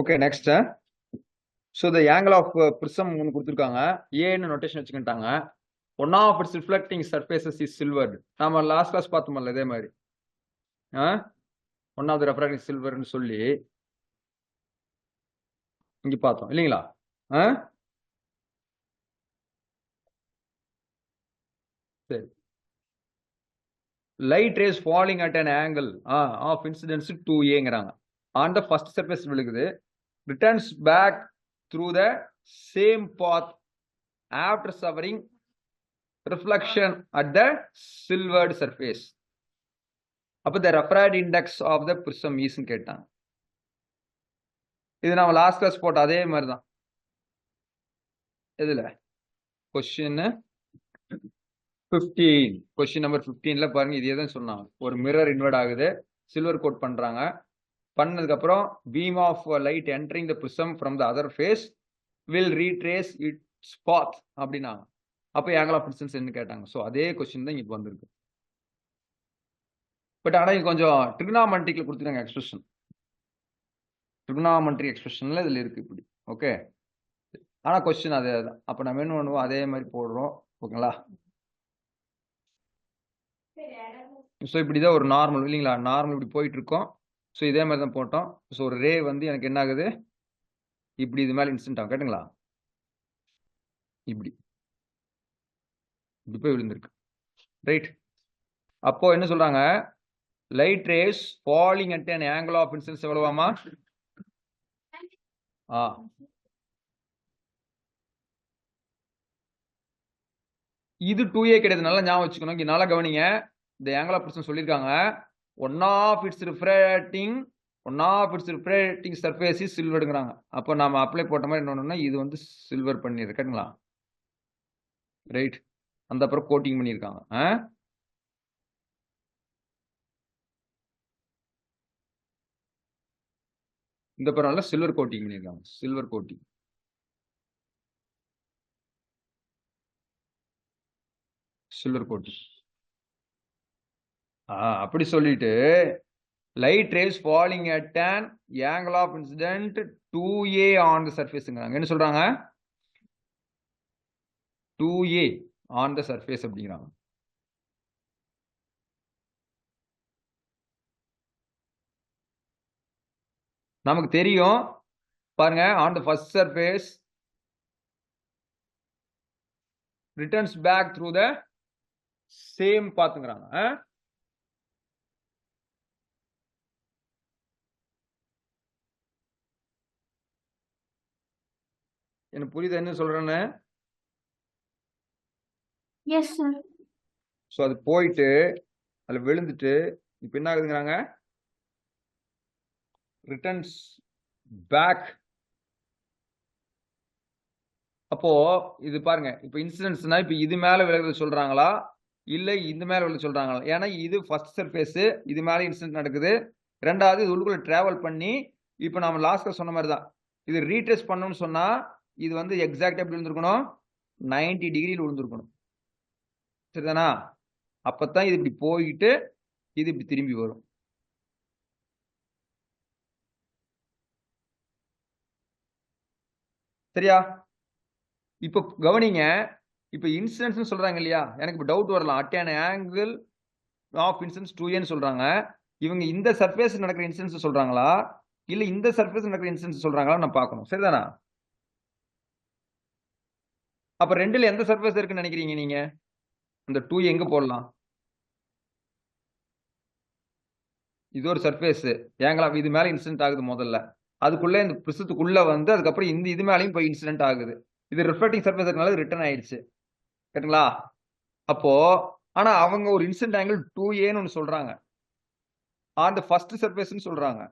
Okay, next. So the angle of prism ஒன்னு கொடுத்திருக்காங்க. A ன்னு நோட்டேஷன் வச்சுக்கிட்டாங்க. One of its reflecting surfaces is silvered. நாம last class பார்த்தோம்ல இதே மாதிரி. One of the refracting silverன்னு சொல்லி இங்க பார்த்தோம் இல்லீங்களா? சரி. Light rays falling at an angle of incidence 2a on the first surface விழுகுது. Returns back through the same path after suffering reflection at the silvered surface. அப்ப the refractive index of the prism is ன்னு கேட்டாங்க. இது நாம last class போட்ட அதே மாதிரி தான். இதுல கொஸ்டின் 15 கொஸ்டின் நம்பர் 15ல பாருங்க இதே தான் சொன்னாங்க. ஒரு மிரர் இன்வெர்ட் ஆகுது, சில்வர் கோட் பண்றாங்க. பண்ணதுக்கு அப்புறம் beam of light entering the prism from the other face will retrace its path அப்படின்னாங்க. அப்போ ஆங்கிள் ஆஃப் இன்சிடென்ஸ் என்ன கேட்டாங்க. ஸோ அதே கொஸ்டின் தான் இங்க வந்திருக்கு. பட் ஆனால் இது கொஞ்சம் ட்ரிகனாமெட்ரிக்ல கொடுத்துருக்காங்க எக்ஸ்பிரஷன். ட்ரிகனாமெட்ரிக் எக்ஸ்பிரஷன்ல இதுல இருக்கு இப்படி. ஓகே, ஆனால் கொஸ்டின் அதே தான். அப்போ நம்ம என்ன பண்ணுவோம், அதே மாதிரி போடுறோம். ஓகேங்களா? ஸோ இப்படிதான் ஒரு நார்மல் இல்லைங்களா? நார்மல் இப்படி போயிட்டு இருக்கோம். ஸோ இதே மாதிரி தான் போட்டோம். ஸோ ஒரு ரே வந்து எனக்கு என்ன ஆகுது, இப்படி இது மேலே இன்சிடென்ட் ஆகும். கேட்டுங்களா? இப்படி இப்படி போய் விழுந்திருக்கு. ரைட். அப்போ என்ன சொல்றாங்க, light race falling at an angle of incidence எவ்வளவாமா? இது 2a கிடையாது. நல்லா ஞாபகம் வச்சுக்கணும். இங்க நல்லா கவனிங்க. இந்த angle of incidence சொல்லியிருக்காங்க. one of its refracting surface is silverங்கிறாங்க. அப்போ நாம அப்ளை போட்ட மாதிரி என்னன்னா இது வந்து சில்வர் பண்ணிருக்கு. கேட்டுங்களா? ரைட். அந்த அப்புறம் கோட்டிங் பண்ணியிருக்காங்க. இந்த பரவாயில்ல, சில்வர் கோட்டிங் பண்ணியிருக்காங்க. Silver coating. Silver coating. அப்படி சொல்லிட்டு light race falling at an angle of incident 2a on the surfaceங்கிறாங்க. என்ன சொல்றாங்க? 2a on the surface அப்படிங்கிறாங்க. நமக்கு தெரியும் பாருங்க, on the first surface returns back through the same pathங்கிறாங்க. எனக்கு புரியுது என்ன சொல்றேன்னு? Yes sir. ஸோ அது போயிட்டு அதில் விழுந்துட்டு இப்போ என்ன ஆகுதுங்கிறாங்க, ரிட்டர்ன்ஸ் பேக். அப்போ இது பாருங்க, இப்போ இன்சிடென்ட்ஸ்னா இப்போ இது மேல விழுகிறது சொல்றாங்களா இல்லை இந்த மேல விழுது சொல்றாங்களா? ஏன்னா இது ஃபர்ஸ்ட் சர்ஃபேஸ், இது மேல இன்சிடென்ட் நடக்குது. ரெண்டாவது இது உள்ளுக்குள்ள டிராவல் பண்ணி இப்போ நம்ம லாஸ்ட்ல சொன்ன மாதிரி தான் இது ரீட்ரேஸ் பண்ணணும்னு சொன்னா இது வந்து எக்ஸாக்டா எப்படி விழுந்திருக்கணும், 90 டிகிரியில் விழுந்திருக்கணும். சரிதானா? அப்பதான் இது இப்படி போயிட்டு இது இப்படி திரும்பி வரும். சரியா? இப்போ கவனிங்க, இப்போ இன்சிடென்ஸ் சொல்றாங்க இல்லையா, எனக்கு இப்போ டவுட் வரலாம். At an angle of incidence 2a சொல்றாங்க. இவங்க இந்த சர்ஃபேஸ் நடக்கிற இன்சிடென்ஸ் சொல்றாங்களா இல்ல இந்த சர்ஃபேஸ் நடக்கிற இன்சிடென்ஸ் சொல்றாங்களா நான் பார்க்கணும். சரிதானா? அப்ப ரெண்டுல எந்த சர்ஃபேஸ் இருக்குன்னு நினைக்கிறீங்க நீங்க? இந்த 2 எங்க போடலாம்? இது ஒரு சர்ஃபேஸ் ஏங்களா, இது மேல இன்சிடென்ட் ஆகுது முதல்ல, அதுக்குள்ள இந்த பிரிசத்துக்குள்ள வந்து அதுக்கப்புறம் இந்த இது மேலையும் போய் இன்சிடென்ட் ஆகுது. இது ரிஃப்ளெக்டிங் சர்ஃபேஸ் இருக்கனால ரிட்டர்ன் ஆயிடுச்சு. கேட்டுங்களா? அப்போ ஆனா அவங்க ஒரு இன்சிடென்ட் ஆங்கிள் 2a ஒன்னு சொல்றாங்க, அந்த ஃபர்ஸ்ட் சர்ஃபேஸ்னு சொல்றாங்க.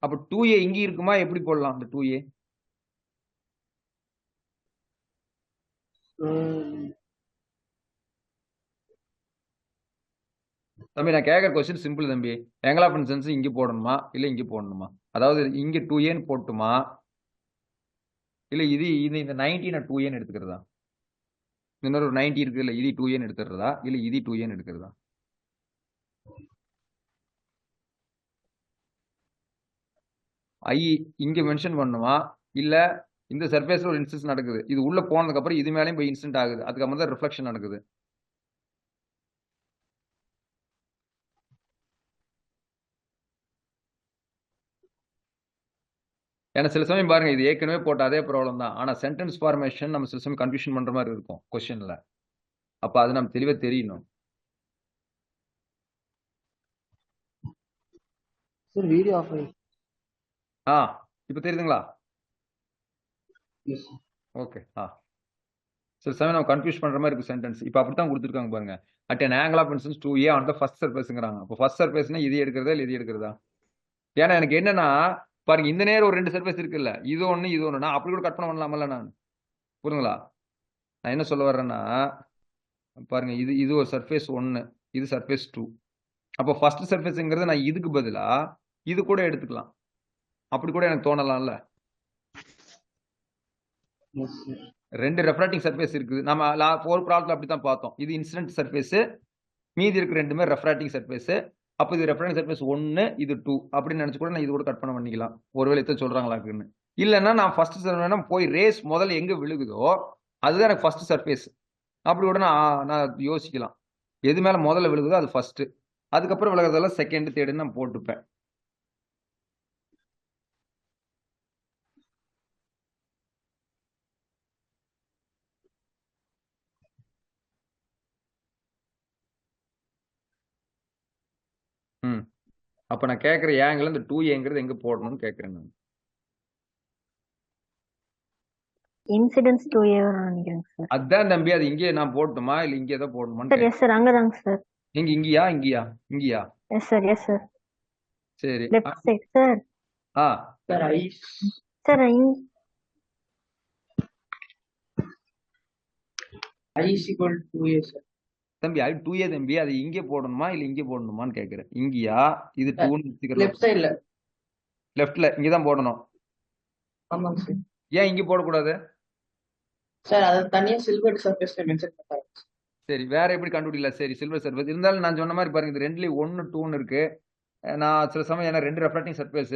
அப்ப 2a இங்க இருக்குமா, எப்படி போடலாம் அந்த 2a? தம்பி நான் கேட்கற கொஸ்டின் சிம்பிள் தம்பி. ஆங்கிள் ஆஃப் இன்சிடென்ஸ் இங்க போடணுமா இல்ல இங்க போடணுமா? அதாவது இங்க 2a போட்டுமா இல்ல இது இந்த 90 நான் 2a எடுத்துக்கிறதா? இன்னொரு 90 இருக்கு இல்ல, இது 2a எடுத்துறதா இல்ல இது 2a எடுக்கிறதா? ஐ இங்க மென்ஷன் பண்ணுமா இல்ல இந்த சர்ஃபேஸ்ல ஒரு இன்சிடென்ட் நடக்குது. இது உள்ள போனதுக்கு அப்புறம் இது மேலயும் போய் இன்சிடென்ட் ஆகுது. அதுக்கப்புறம் தான் ரிஃப்ளெக்ஷன் நடக்குது. ஏன்னா சில சமயம் பாருங்க இது ஏற்கனவே போட்ட அதே ப்ராப்ளம் தான். ஆனா சென்டென்ஸ் ஃபார்மேஷன் நம்ம சில சமயம் கன்ஃபியூஷன் பண்ற மாதிரி இருக்கும் கொஸ்டின்ல. அப்ப அது நம்ம தெளிவா தெரியணும். சார் வீடியோ ஆஃப் ஆயிடுச்சு. இப்ப தெரியுதுங்களா? Yes sir. ஓகே. சில சமயம் நம்ம கன்ஃபியூஸ் பண்ற மாதிரி இருக்கு சென்டென்ஸ். இப்ப அப்படித்தான் கொடுத்துருக்காங்க பாருங்க. At an angle of incidence 2a on the first surfaceங்கறாங்க. அப்ப ஃபர்ஸ்ட் சர்ஃபேஸ்னா இது எடுக்கிறதா இல்ல இது எடுக்கிறதா? ஏன்னா எனக்கு என்னன்னா பாருங்க இந்த நேரம் ஒரு 2 சர்ஃபேஸ் இருக்குல்ல. இது ஒண்ணு இது ஒண்ணு. நான் அப்படி கூட கற்பனை பண்ணலாம்ல நான். புரியுதுங்களா? நான் என்ன சொல்ல வர்றேன்னா பாருங்க இது இது ஒரு சர்ஃபேஸ் 1 இது சர்ஃபேஸ் 2. அப்ப ஃபர்ஸ்ட் சர்ஃபேஸ்ங்கிறது நான் இதுக்கு பதிலா இது கூட எடுத்துக்கலாம். அப்படி கூட எனக்கு தோணலாம்ல. Yes sir. 2 ரெஃப்ராக்டிங் சர்ஃபேஸ் இருக்குது. நம்ம ஒரு ப்ராப்ளத்துல அப்படி தான் பார்த்தோம். இது இன்சிடென்ட் சர்ஃபேஸ் மீதி இருக்கிற ரெண்டுமே ரெஃப்ராக்டிங் சர்ஃபேஸ். அப்ப இது ரெஃப்ராக்டிங் சர்ஃபேஸ் 1 இது 2 அப்படின்னு நினைச்சு கூட நான் இது கூட கற்பனை பண்ணிக்கலாம். ஒருவேளை இத சொல்றாங்களாக்குன்னு. இல்லன்னா நான் ஃபர்ஸ்ட் சர்ஃபேஸ் போய் ரேஸ் முதல்ல எங்க விழுகுதோ அதுதான் எனக்கு ஃபர்ஸ்ட் சர்ஃபேஸ். அப்படி கூட நான் யோசிக்கலாம். எது மேல முதல்ல விழுகுதோ அது ஃபர்ஸ்ட். அதுக்கப்புறம் விலகிறதெல்லாம் செகண்ட், தேர்டுன்னு நான் போட்டுப்பேன். அப்ப நான் கேட்கிற ஏங்கிள் இந்த 2ஏங்கிறது எங்க போடணும்னு கேட்கிறேன் நான். இன்சிடென்ஸ் 2A நினைக்கிறேன் சார். அதான் தம்பி அது இங்கே நான் போடணுமா இல்ல இங்கே தான் போடணுமான்னு சார் எஸ் சார் அங்கதாங்க சார். நீங்க இங்கயா இங்கயா இங்கயா? Yes sir yes sir. சரி. Left side sir. Sir i sir is equal to 2a sir. தம்பி அது 2A தம்பி அது இங்கே போடணுமா இல்ல இங்கே போடணுமான்னு கேட்கிறேன். இங்கயா இது 2ன்னு வச்சுக்கிறோம். லெஃப்ட் சைடுல. லெஃப்ட்ல இங்க தான் போடணும். ஆமாங்க சார். ஏன் இங்க போடக்கூடாது? சார் அது தனியா சில்வர் சர்ஃபேஸ்ல மென்ஷன் பண்றாங்க. சரி வேற எப்படி கண்டுபிடிக்கலாம்? சரி சில்வர் சர்ஃபேஸ் இருந்தாலும் நான் சொன்ன மாதிரி பாருங்க இது ரெண்டுலயும் 1 2ன்னு இருக்கு. நான் சில சமயம் ஏன்னா 2 ரெஃப்ராக்டிங் சர்ஃபேஸ்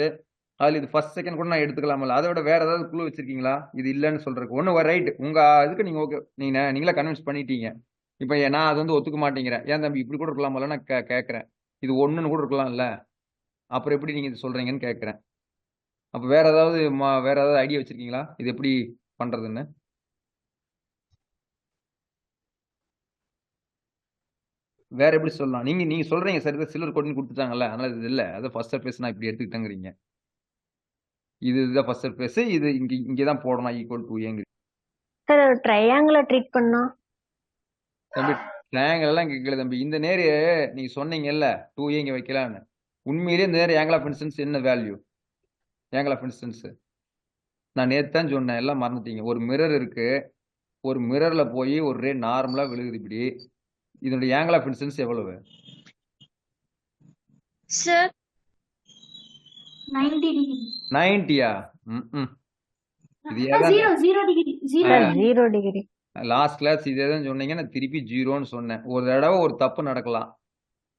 அதுல இது ஃபர்ஸ்ட் செகண்ட் கூட நான் எடுத்துக்கலாம்ல. அதை விட வேற ஏதாவது குழு வச்சிருக்கீங்களா இது இல்லன்னு சொல்றதுக்கு? ஒண்ணு ரைட் உங்க இதுக்கு நீங்க ஓகே நீங்களா கன்வின்ஸ் பண்ணிட்டீங்க. இப்ப நான் அது வந்து ஒத்துக்க மாட்டேங்கிறேன். ஏன் தம்பி இப்படி கூட இருக்கலாம்ல நான் கேட்கறேன். இது 1ன்னு கூட இருக்கலாம்ல. அப்புறம் எப்படி நீங்க இது சொல்றீங்கன்னு கேட்கறேன். அப்ப வேற ஏதாவது ஐடியா வச்சிருக்கீங்களா இது எப்படி பண்றதுன்னு? வேற எப்படி சொல்லலாம்? நீங்க சொல்றீங்க சரி சில்வர் கோட்டிங் கொடுத்துட்டாங்கல்ல அதனால இது இல்ல அது ஃபர்ஸ்ட் சர்ஃபேஸ் நான் இப்படி எடுத்துக்கிட்டேங்கிறீங்க. இதுதான் ஃபர்ஸ்ட் சர்ஃபேஸ் இது இங்க தான் போடணும் ஈக்குவல் டு ஏங்க. சார் ட்ரையாங்கிள ட்ரீட் பண்ணா தம்பி ட்ரையாங்கிள் எல்லாம் கேட்கல தம்பி. இந்த நேர் நீங்க சொன்னீங்கல்ல 2A இங்க வைக்கலாம்னு. உண்மையிலேயே இந்த நேர் ஆங்கிள் ஆஃப் இன்சிடென்ஸ் என்ன வேல்யூ? ஆங்கிள் ஆஃப் இன்சிடென்ஸ் நான் நேத்து தான் சொன்னேன் எல்லாம் மறந்துட்டீங்க. ஒரு மிரர் இருக்கு. ஒரு மிரர்ல போய் ஒரு ரே நார்மலா விழுகுது இப்படி. இதனுடைய ஆங்கிள் ஆஃப் இன்சிடென்ஸ் எவ்வளவு? Sir 90 degree. 90யா? இது sir 0 degree. 0 degree. Last class இதே தான் சொன்னீங்க. நான் திருப்பி 0ன்னு சொன்னேன். ஒரு தடவை ஒரு தப்பு நடக்கலாம்.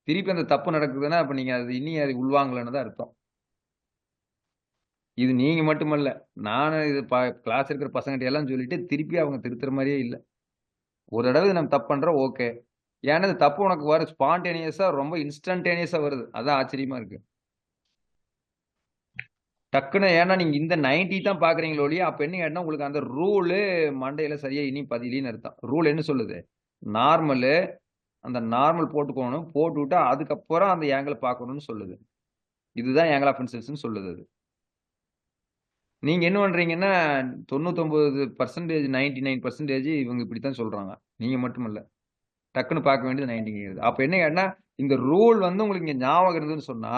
திருப்பி அந்த தப்பு நடக்குதுன்னா அப்ப நீங்க அது இனி அது உள்வாங்கலன்னு தான் அர்த்தம். இது நீங்க மட்டுமல்ல. நானும் இது கிளாஸ் இருக்கிற பசங்கிட்ட எல்லாம் சொல்லிட்டு திருப்பி அவங்க திருத்துற மாதிரியே இல்ல. ஒரு தடவை நம்ம தப்பு பண்றோம் ஓகே. ஏன்னா இந்த தப்பு உனக்கு வர ஸ்பான்டேனியஸா ரொம்ப இன்ஸ்டன்டேனியஸா வருது. அதான் ஆச்சரியமா இருக்கு. டக்குன்னு ஏன்னா நீங்க இந்த 90 தான் பாக்குறீங்களோ இல்லையா அப்ப என்ன கேட்டா உங்களுக்கு அந்த ரூலு மண்டையில சரியா இனி பதிலின்னு அர்த்தம். ரூல் என்ன சொல்லுது? நார்மலு அந்த நார்மல் போட்டுக்கணும். போட்டு விட்டா அதுக்கப்புறம் அந்த ஆங்கிள் பார்க்கணும்னு சொல்லுது. இதுதான் ஆங்கிள் ஆஃப் இன்சிடென்ஸ் சொல்லுது அது. நீங்க என்ன பண்றீங்கன்னா 99% 99% இவங்க இப்படித்தான் சொல்றாங்க. நீங்க மட்டுமல்ல. டக்குன்னு பார்க்க வேண்டியது 90 அப்ப என்ன கேட்டா இந்த ரூல் வந்து உங்களுக்கு இங்க ஞாபகம் இருந்ததுன்னு சொன்னா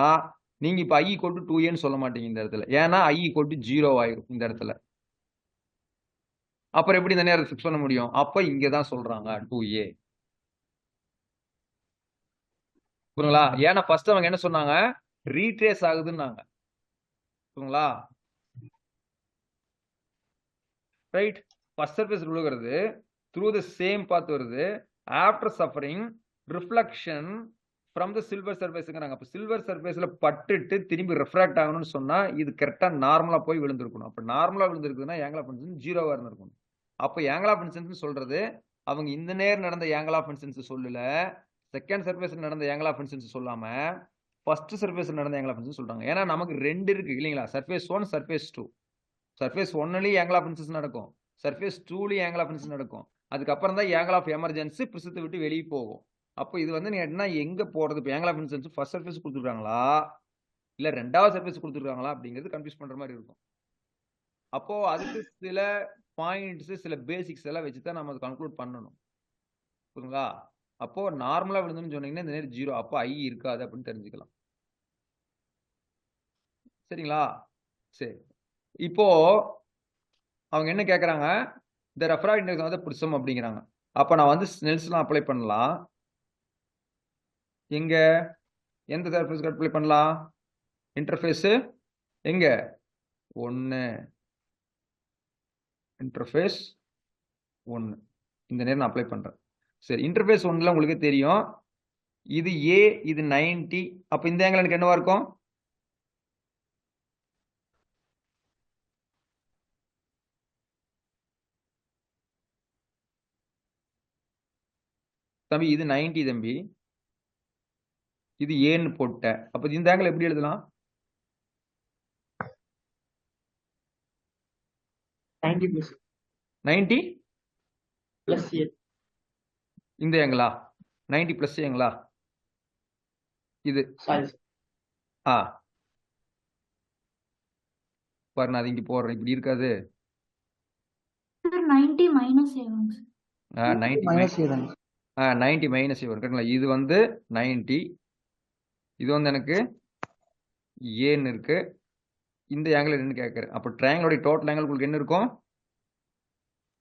நீங்க இப்ப I = 2Aன்னு சொல்ல மாட்டீங்க இந்த இடத்துல. ஏன்னா I = 0 ஆயிரும் இந்த இடத்துல. அப்புறம் எப்படி இந்த நேரத்தை ஃபிக்ஸ் பண்ண முடியும்? அப்ப இங்க தான் சொல்றாங்க 2A. புரியுங்களா? ஏன்னா ஃபர்ஸ்ட் அவங்க என்ன சொன்னாங்க? ரீட்ரேஸ் ஆகுதுன்னாங்க. புரியுங்களா? ரைட் ஃபர்ஸ்ட் சர்ஃபேஸ் விழுகிறது த்ரூ தி சேம் பாத் வருது. After suffering reflection from the silver சர்ஃபேஸ்ங்கிறாங்க. அப்ப சில்வர் சர்ஃபேஸ்ல பட்டுட்டு திரும்பி ரெஃப்ராக்ட் ஆகணும்னு சொன்னா இது கரெக்டா நார்மலா போய் விழுந்திருக்கணும். அப்ப நார்மலா விழுந்திருக்குதுன்னா ஆங்கிள் ஆஃப் இன்சிடென்ஸ் 0வா இருந்திருக்கணும். அப்ப ஆங்கிள் ஆஃப் இன்சிடென்ஸ் சொல்றது அவங்க இந்த நேர் நடந்த ஆங்கிள் ஆஃப் இன்சிடென்ஸ் சொல்லல, செகண்ட் சர்ஃபேஸ்ல நடந்த ஆங்கிள் ஆஃப் இன்சிடென்ஸ் சொல்லாம ஃபர்ஸ்ட் சர்ஃபேஸ்ல நடந்த ஆங்கிள் ஆஃப் இன்சிடென்ஸ் சொல்றாங்க. ஏன்னா நமக்கு 2 இருக்கு இல்லீங்களா? Surface 1, surface 2. சர்ஃபேஸ் 1லயும் ஆங்கிள் ஆஃப் இன்சிடென்ஸ் நடக்கும். சர்ஃபேஸ் 2லயும் ஆங்கிள் ஆஃப் இன்சிடென்ஸ் நடக்கும். அதுக்கப்புறம் தான் ஆங்கிள் ஆஃப் எமர்ஜென்சி பிரிசத்தை விட்டு வெளியே போகும். அப்போ இது வந்து நீங்க என்ன எங்க போறது? இப்போ angle of incidence first surface கொடுத்துருக்காங்களா இல்ல 2வது சர்ஃபேஸ் கொடுத்துருக்காங்களா அப்படிங்கிறது கன்ஃபியூஸ் பண்ற மாதிரி இருக்கும். அப்போ அதுக்கு சில பாயிண்ட்ஸ் சில பேசிக்ஸ் எல்லாம் வச்சு தான் நம்ம அதை கன்க்ளூட் பண்ணணும். புரியுங்களா? அப்போ நார்மலா விழுந்துன்னு சொன்னீங்கன்னா இந்த நேரம் 0. அப்போ ஐ இருக்காது அப்படின்னு தெரிஞ்சுக்கலாம். சரிங்களா? சரி. இப்போ அவங்க என்ன கேட்கறாங்க? இந்த ரெஃப்ராக்ட் இண்டெக்ஸ் வந்து ப்ரிசம் அப்படிங்கிறாங்க. அப்ப நான் வந்து ஸ்னெல்ஸ்லாம் அப்ளை பண்ணலாம். எங்க எந்த சர்ஃபேஸ்க்கு அப்ளை பண்ணலாம்? இன்டர்ஃபேஸ் எங்க 1 இன்டர்ஃபேஸ் 1 இந்த நேரம் நான் அப்ளை பண்றேன். சரி, இன்டர்ஃபேஸ் 1ல உங்களுக்கு தெரியும் இது A, இது 90. அப்ப இந்த ஆங்கிள் எனக்கு என்னவா இருக்கும்? தம்பி இது 90 தம்பி. இது ஏன்னு போட்டேன். அப்ப இந்த ஆங்கிள் எப்படி எழுதலாம்? 90 plus 90 plus A. இந்த ஆங்கிளா? 90 பிளஸ் ஆங்கிளா? இது Sorry. ஆ பாரு, நான் அது இங்க போடுறேன். இப்படி இருக்காது. சார் 90 மைனஸ் ஏவாங்க சார். 90 Minus A தாங்க. 90 மைனஸ் வரும் கரெக்டுங்களா? இது வந்து 90, இது வந்து எனக்கு ஏன்னு இருக்கு. இந்த ஆங்கிள் என்னன்னு கேட்கறேன். அப்போ ட்ரையாங்கிளோட டோட்டல் ஆங்கிள் உங்களுக்கு என்ன இருக்கும்?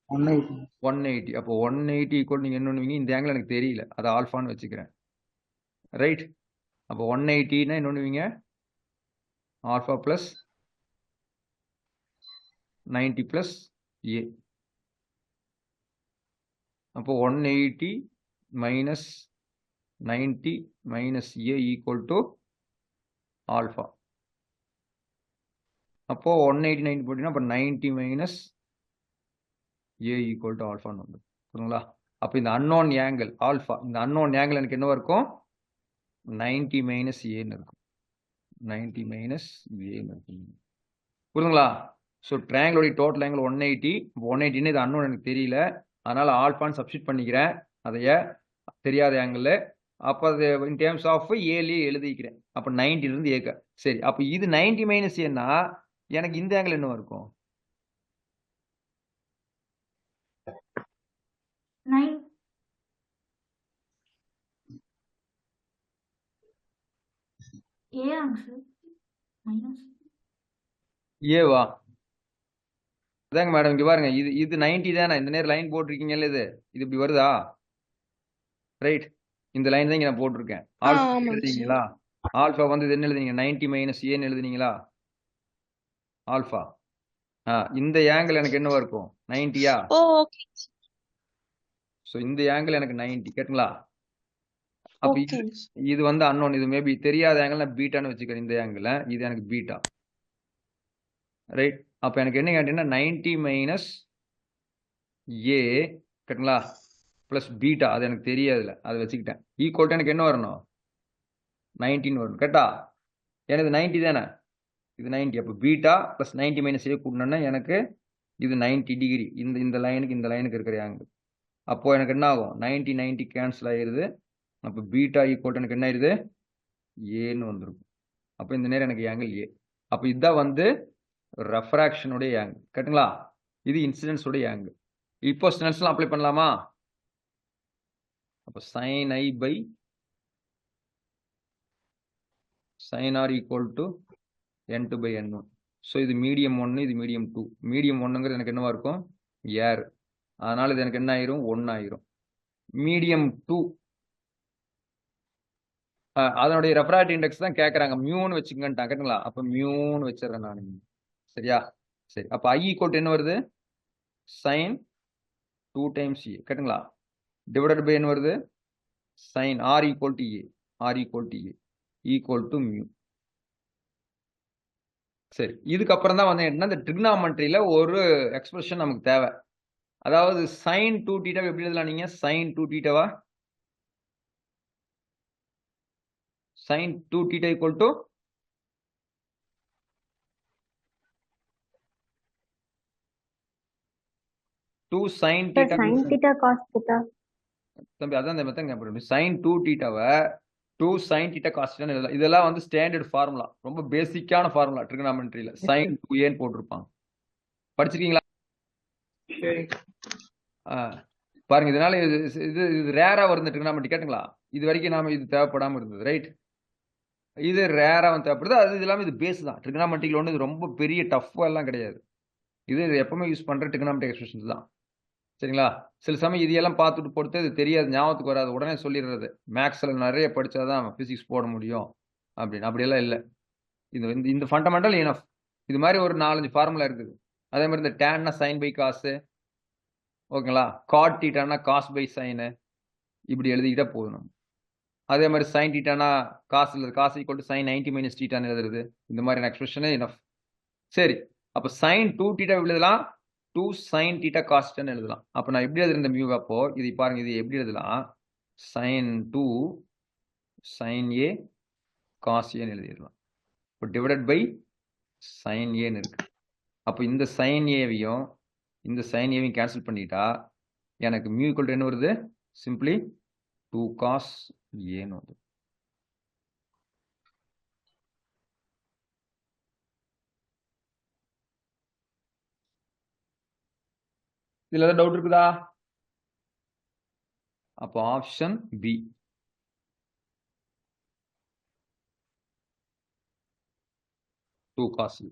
180. 180. அப்போ 180 ஈக்குவல் நீங்க என்ன பண்ணுவீங்க? இந்த ஆங்கிள் எனக்கு தெரியல, அதை ஆல்ஃபான்னு வச்சுக்கிறேன். ரைட். அப்போ 180னா என்ன பண்ணுவீங்க? Alpha plus 90 plus A. அப்போ 180 minus 90 minus A equal to alpha. அப்போ 180 90 போட்டீங்கன்னா அப்போ 90 மைனஸ் ஏ ஈக்குவல் டு ஆல்ஃபான்னு வந்து புரியுங்களா? அப்போ இந்த அன்னோன் ஆங்கிள் ஆல்ஃபா, இந்த அன்னோன் ஆங்கிள் எனக்கு என்னவா இருக்கும்? 90 மைனஸ் ஏன்னு இருக்கும். 90 மைனஸ் ஏன்னு இருக்கும். புரியுதுங்களா? ஸோ ட்ரையாங்கிளோட டோட்டல் ஆங்கிள் 180. 180ன்னு இது அன்னோன் எனக்கு தெரியல, அதனால ஆல்ஃபான்னு சப்ஸ்டிட் பண்ணிக்கிறேன் அதைய தெரியாத ஆங்கிள். அப்போ அது இன் டேர்ம்ஸ் ஆஃப் ஏலேயே எழுதிக்கிறேன். அப்போ 90லேருந்து ஏக்க. சரி, அப்போ இது 90 மைனஸ் ஏன்னா எனக்கு இந்த ஆங்கிள் என்னவா இருக்கும்? 9 ஏவாங்க சார். மைனஸ் ஏவா? அதாங்க மேடம், இங்க பாருங்க, இது 90 தானே? இந்த நேரம் லைன் போட்டிருக்கீங்கல்ல, இது இப்படி வருதா? ரைட். இந்த லைன் தான் இங்க நான் போட்டிருக்கேன். ஆல்ஃபா எழுதிங்களா? ஆல்ஃபா வந்து இது என்ன எழுதுனீங்க? 90 மைனஸ் ஏன்னு எழுதுனீங்களா? ஆல்ஃபா. இந்த ஆங்கிள் எனக்கு என்னவா இருக்கும்? 90யா? ஓகே. ஸோ இந்த ஆங்கிள் எனக்கு 90 கேட்டுங்களா? அப்ப ஓகே. இது வந்து அன்னோன், இது மேபி தெரியாத ஆங்கிள், நான் பீட்டான்னு வச்சுக்கிறேன். இந்த ஆங்கிள் இது எனக்கு பீட்டா. ரைட். அப்ப எனக்கு என்ன கேட்டீங்கன்னா 90 மைனஸ் ஏ கேட்டுங்களா பிளஸ் பீட்டா, அது எனக்கு தெரியாதுல, அதை வச்சுக்கிட்டேன். ஈக்குவல் எனக்கு என்ன வரணும்? 19 வரணும் கேட்டா? எனக்கு 90 தானே? இது 90. அப்போ பீட்டா பிளஸ் 90 மைனஸ் ஏ கூட்டினோன்னா எனக்கு இது 90 டிகிரி. இந்த லைனுக்கு இந்த லைனுக்கு இருக்கிற ஆங்கிள். அப்போ எனக்கு என்ன ஆகும்? 90 90 கேன்சல் ஆயிருது. அப்போ பீட்டா ஈக்குவல் எனக்கு என்ன ஆயிருது? ஏன்னு வந்துருக்கும். அப்போ இந்த நேரம் எனக்கு ஆங்கிள் ஏ. அப்போ இதுதான் வந்து ரெஃப்ராக்ஷனுடைய ஆங்கிள் கேட்டுங்களா? இது இன்சிடென்ஸ் உடைய ஆங்கிள். இப்போ ஸ்னெல்ஸ்லாம் அப்ளை பண்ணலாமா? அப்போ sin i by sin r equal to n2 by n1. So இது மீடியம் 1, இது மீடியம் 2. மீடியம் 1ங்கிறது எனக்கு என்னவா இருக்கும்? ஏர். அதனால இது எனக்கு என்ன ஆயிரும்? 1 ஆயிரும். மீடியம் 2 அதனுடைய ரெஃப்ராக்டிவ் இண்டெக்ஸ் தான் கேட்கறாங்க. மியூன்னு வச்சுக்கங்கன்ட்டாங்க கேட்டுங்களா? அப்போ மியூன்னு வச்சிடறேன் நான். சரியா? சரி, அப்போ i equal to என்ன வருது? sin 2 times a கேட்டுங்களா? டிவைடட் பை என்ன வருது? sin r equal to a. R equal to a equal to mu. சரி, இதுக்கப்புறம் தான் வந்து என்ன, இந்த ட்ரிக்னாமெட்ரியில ஒரு எக்ஸ்பிரஷன் நமக்கு தேவை. அதாவது sin 2 தீட்டாவை எப்படி எழுதலாம் நீங்க? sin 2 தீட்டாவா? sin 2 theta equal to two sin சார் theta. Sine theta cos theta. தம்பி அதான் இந்த மெத்தட் ஞாபகம். sin 2 தீட்டாவை 2 sin தீட்டா காஸ் தீட்டான்னு எழுதலாம். இதெல்லாம் வந்து ஸ்டாண்டர்ட் ஃபார்முலா, ரொம்ப பேசிக்கான ஃபார்முலா ட்ரிகனாமெட்ரியில. sin 2a போட்டிருப்பாங்க, படிச்சிருக்கீங்களா? சரி. பாருங்க, இதனால இது இது இது ரேரா வருது ட்ரிகனாமெட்ரி. கேட்டுங்களா? இது வரைக்கும் நாம இது தேவைப்படாம இருந்தது, ரைட்? இது ரேரா வந்து தேவைப்படுது. அது இல்லாம இது பேஸ் தான் ட்ரிகனாமெட்ரியில். ஒன்று இது ரொம்ப பெரிய டஃப் எல்லாம் கிடையாது. இது எப்பவுமே யூஸ் பண்ற ட்ரிகனாமெட்ரிக் எக்ஸ்பிரஷன்ஸ் தான், சரிங்களா? சில சமயம் இதெல்லாம் பார்த்துட்டு பொறுத்து இது தெரியாது, ஞாபகத்துக்கு வராது, உடனே சொல்லிடுறது. மேக்ஸ்ல நிறைய படிச்சாதான் பிசிக்ஸ் போட முடியும் அப்படின்னு. அப்படியெல்லாம் இல்லை. இது இந்த ஃபண்டமெண்டல் இனஃப். இது மாதிரி ஒரு 4-5 ஃபார்முலா இருக்குது. அதே மாதிரி இந்த டேன்னா சைன் பை காசு, ஓகேங்களா? காட் தீட்டானா காஸ் பை சைனு, இப்படி எழுதிக்கிட்டா போதும் நம்ம. அதே மாதிரி சைன் தீட்டானா காசு இல்லை, காசு ஈக்குவல் டு சைன் 90 மைனஸ் தீட்டான்னு எழுதுறது. இந்த மாதிரியான எக்ஸ்பிரஷனே இனஃப். சரி, அப்போ சைன் 2 தீட்டா எழுதலாம், 2 sin தீட்டா காஸ் தீட்டான்னு எழுதலாம். அப்போ நான் எப்படி எழுதுறேன் இந்த மியூ? அப்போ இது பாருங்க, இது எப்படி எழுதலாம்? sin 2 sin a cos a ன்னு எழுதிடலாம். இப்போ டிவைடட் பை sin a ன்னு இருக்கு. அப்போ இந்த sin a-வையும் இந்த sin a-வையும் கேன்சல் பண்ணிட்டா எனக்கு மியூ ஈக்குவல் டு என்ன வருது? சிம்பிளி 2 cos a ன்னு வருது. இதுல ஏதாவது டவுட் இருக்குதா? அப்போ ஆப்ஷன் பி, 2 cos a.